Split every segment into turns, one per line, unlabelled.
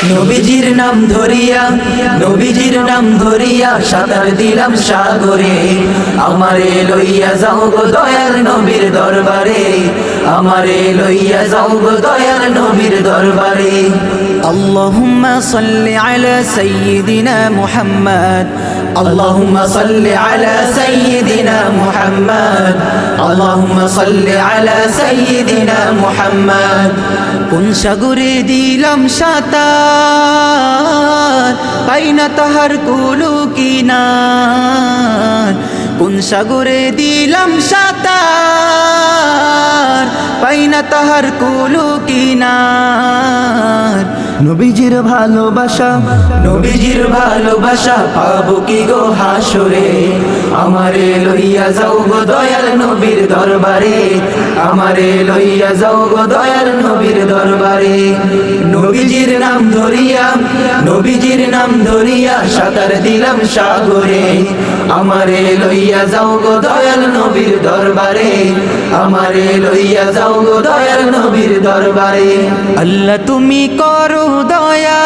নবীজির নাম ধরিয়া নবীজির নাম ধরিয়া সাঁতার দিলাম সাগরে আমারে লইয়া যাও গো দয়াল নবীর দরবারে আমারে লইয়া যাও গো দয়াল নবীর দরবারে আল্লাহুম্মা সাল্লি আলা সাইয়্যিদিনা মুহাম্মদ আল্লাহুম্মা সাল্লি আলা সাইয়্যিদিনা মুহাম্মদ আল্লাহুম্মা সাল্লি আলা সাইয়্যিদিনা মুহাম্মদ কোন সাগরে দিলাম সাঁতার পাইনা তাহার কুলু কিনার কোন সাগরে দিলাম সাঁতার পাইনা তাহার কুলু কিনার নবীজির ভালোবাসা পাবো কি গো হাসরে আমারে লইয়া যাও গো দয়াল নবীর দরবারে আমারে লইয়া যাও গো দয়াল নবীর দরবারে নবীজির নাম ধরিয়া সাঁতার দিলাম সাগরে আমারে লইয়া যাও গো দয়াল নবীর দরবারে আমারে লইয়া যাও গো দয়াল নবীর দরবারে আল্লাহ তুমি করো দয়া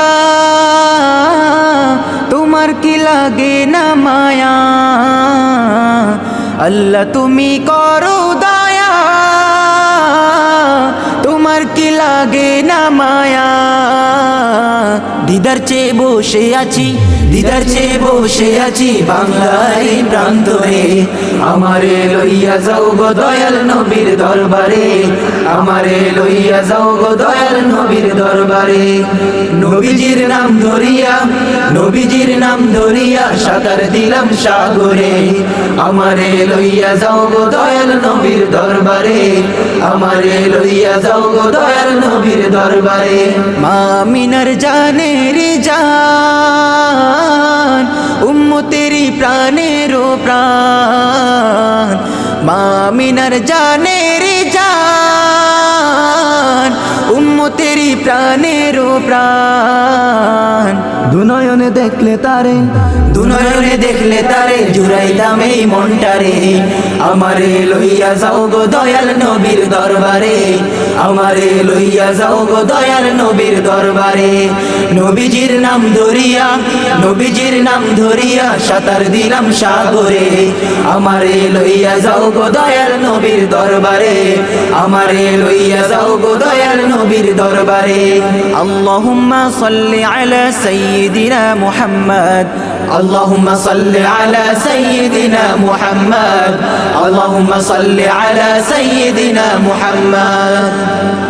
তোমার কি লাগে না মায়া আল্লাহ তুমি করো দয়া তোমার কি লাগে না মায়া দিদার চেয়ে বসে আছি বাংলার প্রান্তরে আমারে লইয়া যাও গো দয়াল নবীর দরবারে আমারে লইয়া যাও গো দয়াল নবীর দরবারে নবীজির নাম ধরিয়া সাঁতার দিলাম সাগরে আমারে লইয়া যাও গো দয়াল নবীর দরবারে আমারে লইয়া যাও গো দয়াল নবীর দরবারে মা আমিনার জানের জান উম্মতেরি প্রাণেরও প্রাণ মা আমিনার জানের জান উম্মতেরি প্রাণেরও প্রাণ দুনয়নে দেখলে তারে জুড়াইতাম এই মনটারে আমারে লইয়া যাও গো দয়াল নবীর দরবারে আমারে লইয়া যাও গো দয়াল নবীর দরবারে নবীজির নাম ধরিয়া সাঁতার দিলাম সাগরে আমারে লইয়া যাও গো দয়াল নবীর দরবারে আমারে লইয়া যাও গো দয়াল নবীর দরবারে আল্লাহুম্মা সাল্লি আলা সাইয়্যিদিনা মুহাম্মদ اللهم صل على سيدنا محمد اللهم صل على سيدنا محمد